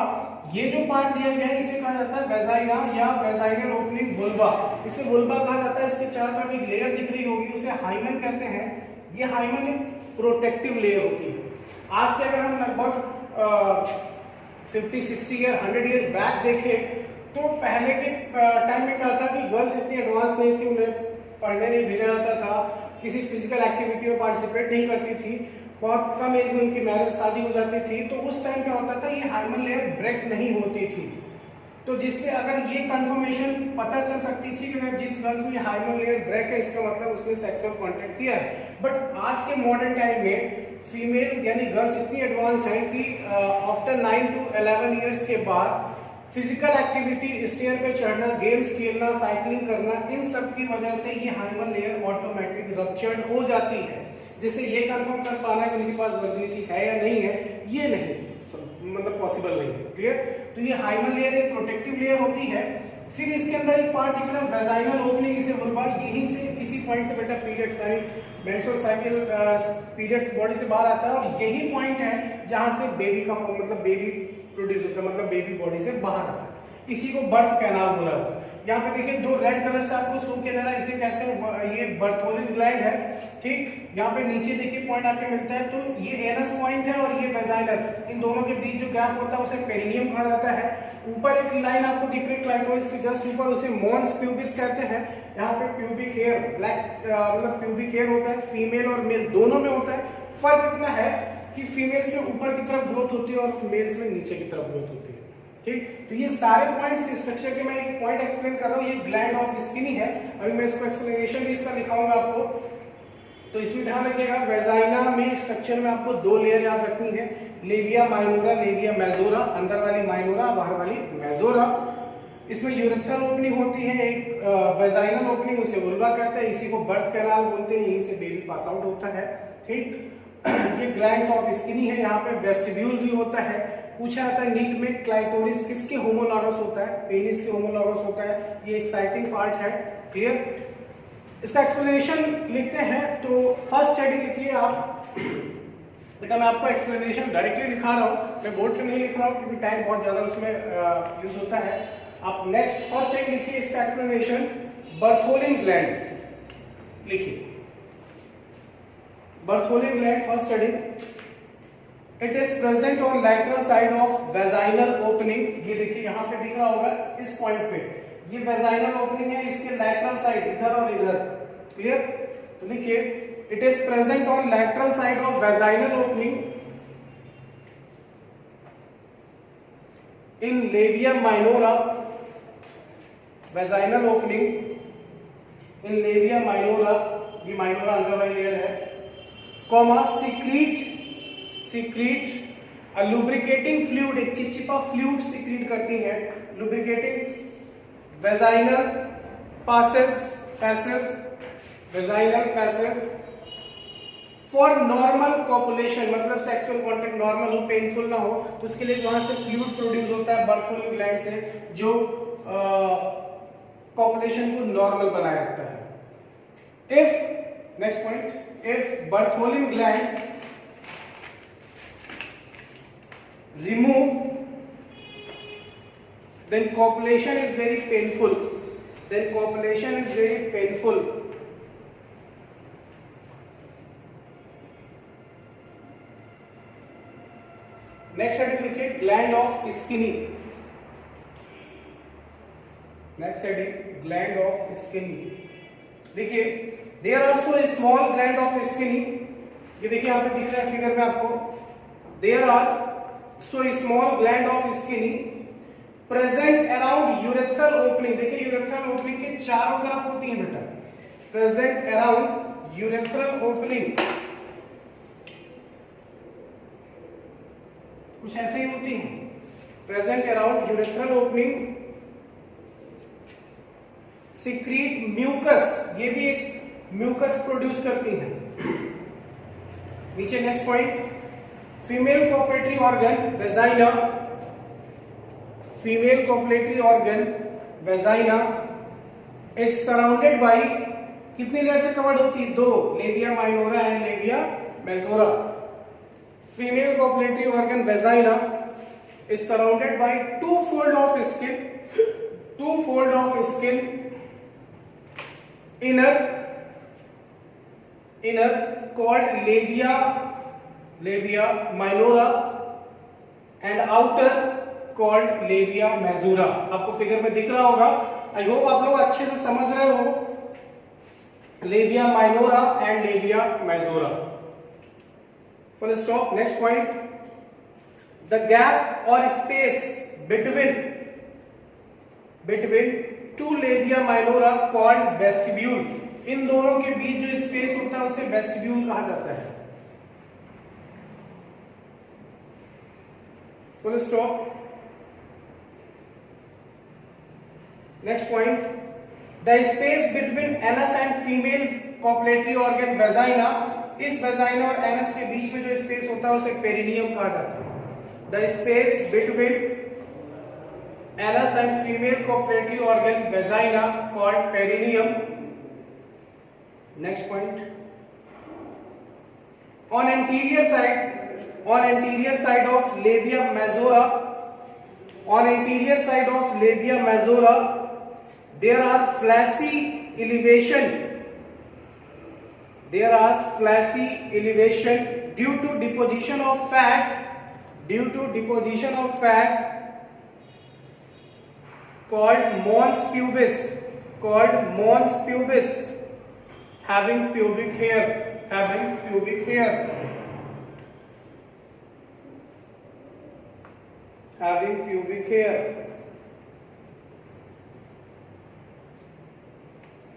ये जो पार्ट दिया गया है इसे कहा जाता है वेजाइना या वेजाइनल ओपनिंग वुल्वा। इसे वुल्वा कहा जाता है। इसके चारों तरफ एक लेयर दिख रही होगी, उसे हाइमन कहते हैं। ये हाइमन एक प्रोटेक्टिव लेयर होती है। आज से अगर हम लगभग 50, 60 ईयर, 100 ईयर बैक देखें तो पहले के टाइम में क्या था कि गर्ल्स इतनी एडवांस नहीं थी, उन्हें पढ़ने नहीं भेजा जाता था, किसी फिजिकल एक्टिविटी में पार्टिसिपेट नहीं करती थी, बहुत कम एज में उनकी मैरिज शादी हो जाती थी। तो उस टाइम क्या होता था, ये हाइमन लेयर ब्रेक नहीं होती थी, तो जिससे अगर ये कंफर्मेशन पता चल सकती थी कि जिस गर्ल्स में हाइमन लेयर ब्रेक है इसका मतलब उसने सेक्सुअल कांटेक्ट किया है। बट आज के मॉडर्न टाइम में फीमेल यानी गर्ल्स इतनी एडवांस है कि आफ्टर 9 to 11 ईयर्स के बाद फिजिकल एक्टिविटी, स्टेयर पे चढ़ना, गेम्स खेलना, साइकिलिंग करना, इन सब की वजह से ये हाइमन लेयर ऑटोमेटिक रप्चर्ड हो जाती है, जिससे ये कंफर्म कर पाना कि उनके पास वर्जिनिटी है या नहीं है, ये नहीं मतलब पॉसिबल नहीं है। क्लियर? तो ये हाइमन लेयर एक प्रोटेक्टिव लेयर होती है। फिर इसके अंदर एक पार्ट दिख रहा है वेजाइनल ओपनिंग, इसे वुल्वा, यहीं से इसी पॉइंट से बेटा पीरियड यानी मेंस्ट्रुअल साइकिल पीरियड्स बॉडी से बाहर आता है, और यही पॉइंट है जहां से बेबी का फॉर्म मतलब बेबी प्रोड्यूस होता है, मतलब बेबी बॉडी से बाहर आता है। इसी को बर्थ कैनाल बोला जाता है। यहाँ पे देखिए 2 रेड कलर से आपको शो किया जा रहा है, इसे कहते हैं ये बर्थोलिन ग्लैंड है। ठीक, यहाँ पे नीचे देखिए पॉइंट आके मिलता है, तो ये एनस पॉइंट है और ये वेजाइनल, इन दोनों के बीच जो गैप होता है उसे पेरिनियम कहा जाता है। ऊपर एक लाइन आपको दिख रही है क्लाइटोरिस के जस्ट ऊपर, उसे मॉन्स प्यूबिस कहते हैं। यहाँ पे प्यूबिक हेयर, ब्लैक मतलब प्यूबिक हेयर होता है, फीमेल और मेल दोनों में होता है। फर्क इतना है कि फीमेल से ऊपर की तरफ ग्रोथ होती है और मेल्स में नीचे की तरफ ग्रोथ होती है। ठीक, तो ये सारे पॉइंट्स स्ट्रक्चर के, मैं एक पॉइंट एक्सप्लेन कर रहा हूँ, ये ग्लैंड ऑफ स्किनी है। अभी मैं इसको एक्सप्लेनेशन भी इसका दिखाऊंगा आपको, तो इसमें ध्यान रखिएगा। वेजाइना में स्ट्रक्चर में आपको 2 लेयर याद रखनी है, लेविया माइनोरा, लेविया मेजोरा, अंदर वाली माइनोरा, बाहर वाली मेजोरा। इसमें यूरेथ्रल ओपनिंग होती है, एक वेजाइनल ओपनिंग, उसे वुल्वा कहते हैं, इसी को बर्थ कैनाल बोलते हैं, यहीं से बेबी पास आउट होता है। ठीक, ये ग्लैंड्स ऑफ स्किनी है। यहाँ पे वेस्टिब्यूल भी होता है, पूछा जाता है नीट में क्लाइटोरिस किसके होमोलॉगस होता है, पेनिस के होमोलॉगस होता है, ये एक्साइटिंग पार्ट है। क्लियर, इसका एक्सप्लेनेशन लिखते हैं तो फर्स्ट हेडिंग लिखिए आप। बेटा मैं आपको एक्सप्लेनेशन डायरेक्टली लिखा रहा हूँ, मैं बोर्ड पे नहीं लिख रहा हूँ क्योंकि टाइम बहुत ज्यादा उसमें यूज होता है। आप नेक्स्ट फर्स्ट हेडिंग लिखिए इसका एक्सप्लेनेशन, बर्थोलिन ग्लैंड लिखिए। Bartholin gland first heading, it is present on lateral side of vaginal opening. ये देखिए यहाँ पे दिख रहा होगा इस पॉइंट पे, ये वेजाइनल ओपनिंग है, इसके लैटरल साइड इधर और इधर। क्लियर, तो लिखिए it is present on lateral side of vaginal opening in labia minora, vaginal opening in labia minora, ये माइनोरा अंदर वाली लेयर है, कॉमा सीक्रीट लुब्रिकेटिंग फ्लूइड, एक चिपचिपा फ्लूइड सीक्रीट करती है, lubricating vaginal passage vaginal passage for normal copulation, मतलब sexual contact normal हो, पेनफुल ना हो, तो उसके लिए वहां से फ्लूइड प्रोड्यूस होता है बर्थोलिन ग्लैंड से, जो कॉपुलेशन को नॉर्मल बनाए रखता है। If next point, if Bartholin gland remove, then copulation is very painful, then copulation is very painful। Next heading लिखिए gland of skinny, next heading gland of skinny देखिए, there also a small gland of skinny, ये देखिए यहाँ पे दिख रहा है figure में आपको, there are so a small gland of skinny present around urethral opening, देखिए urethral opening के चारों तरफ होती है बेटा, present around urethral opening, कुछ ऐसे ही होती है, present around urethral opening secrete mucus, ये भी एक mucus प्रोड्यूस करती है। नीचे next point, female copulatory organ vagina, female copulatory organ vagina is surrounded by, कितनी लेयर से कवर्ड होती है, दो, लेबिया minora and labia majora. Female copulatory organ vagina is surrounded by two fold of skin, inner called लेबिया minora and outer called labia majora. आपको figure में दिख रहा होगा, आई होप आप लोग अच्छे से समझ रहे हो, labia minora and labia majora, full stop. Next point, the gap और space between two labia minora called vestibule, इन दोनों के बीच जो स्पेस होता है उसे वेस्टिब्यूल कहा जाता है, full stop। Next point, the space between anus and female copulatory organ vagina, इस vagina और anus के बीच में जो स्पेस होता है उसे पेरिनियम कहा जाता है। The space between anus and female copulatory organ vagina called perineum। Next point, on anterior side of labia majora, there are fleshy elevation due to deposition of fat called mons pubis, having pubic hair,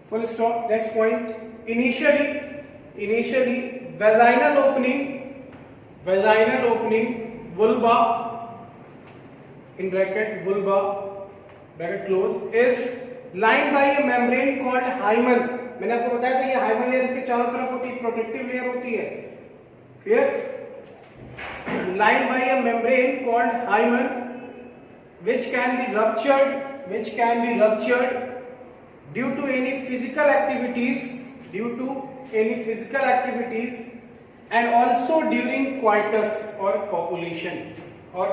full stop। Next point, initially vaginal opening vulva in bracket close is lined by a membrane called hymen। मैंने आपको बताया था ये hymen layer इसके चारों तरफ होती है, प्रोटेक्टिव लेयर होती है। Clear, lined by a membrane called hymen, which can be ruptured due to any physical activities, and also during coitus or copulation or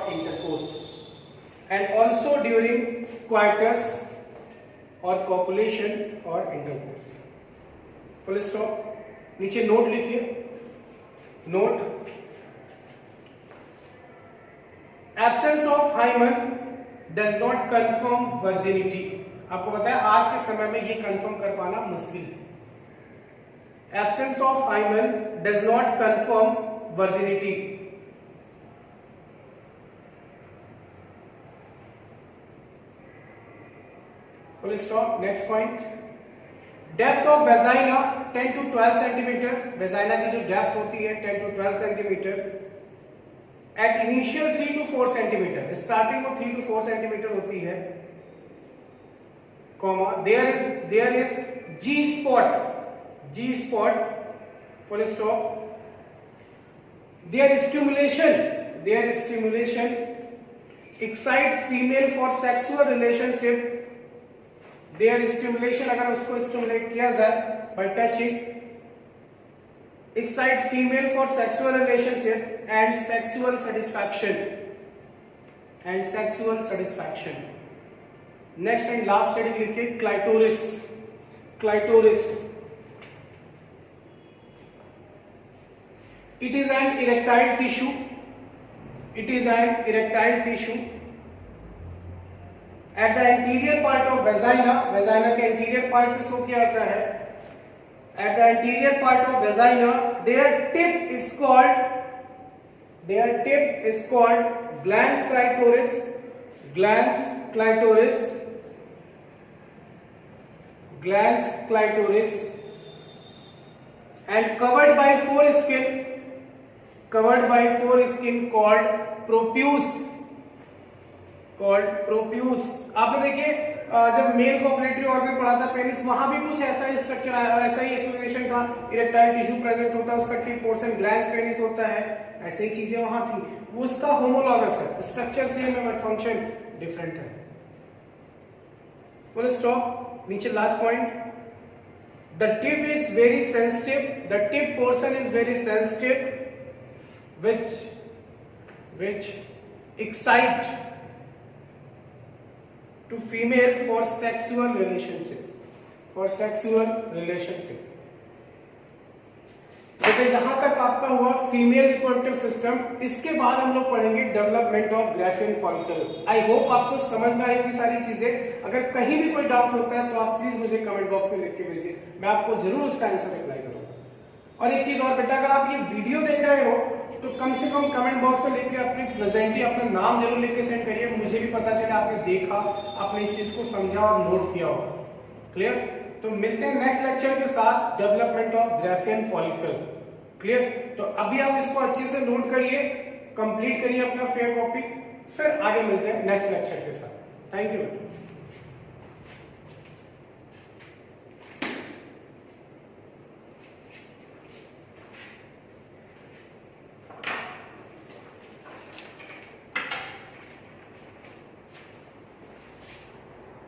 intercourse, full stop. नीचे नोट लिखिए, note, absence of hymen does not confirm virginity. आपको पता है आज के समय में ये कंफर्म कर पाना मुश्किल है। Absence of hymen does not confirm virginity. Full stop. Next point, depth of vagina 10 to 12 centimetre. Vagina की जो डेप्थ होती है 10 to 12 centimetre. At initial 3 to 4 centimetre, starting में 3 to 4 सेंटीमीटर होती है। Comma, there is G spot, full stop. There stimulation excite female for sexual relationship. There stimulation, अगर उसको stimulate किया जाए by touching, excite female for sexual relationship and sexual satisfaction. Next and last heading लिखिए, clitoris. It is an erectile tissue at the anterior part of vagina के anterior part में show किया जाता है। At the anterior part of vagina there tip is called glans clitoris and covered by foreskin called prepuce. आपने देखिए जब mail cooperative organ पढ़ा था पेनिस, वहां भी कुछ ऐसा ही स्ट्रक्चर आया, ऐसा ही एक्सप्लेनेशन था। इरेक्टाइल टिश्यू प्रेजेंट होता है, उसका टिप पोर्शन ग्लैंस पेनिस होता है, ऐसे ही चीजें वहां थी। वो उसका होमोलॉगस है, स्ट्रक्चर सेम है बट फंक्शन डिफरेंट है। Full stop. नीचे last point, the tip is very sensitive, the tip portion is very sensitive which excite to female for sexual relationship। तो यहां तक आपका हुआ फीमेल रिप्रोडक्टिव सिस्टम। इसके बाद हम लोग पढ़ेंगे development of Graafian follicle. I hope आपको समझ में आई होगी सारी चीजें। अगर कहीं भी कोई डाउट होता है तो आप प्लीज मुझे कमेंट बॉक्स में लिख के भेजिए, मैं आपको जरूर उसका आंसर रिप्लाई करूंगा। और एक चीज और बेटा, अगर आप ये वीडियो देख रहे हो तो कम से कम कमेंट बॉक्स में लिख के अपना नाम जरूर लिख के सेंड करिए, मुझे भी पता चले आपने देखा, आपने इस चीज को समझा और नोट किया होगा। क्लियर? तो मिलते हैं नेक्स्ट लेक्चर के साथ, development of Graafian follicle. Clear? तो अभी आप इसको अच्छे से नोट करिए, कंप्लीट करिए अपना फेयर कॉपी, फिर आगे मिलते हैं नेक्स्ट लेक्चर के साथ। Thank you.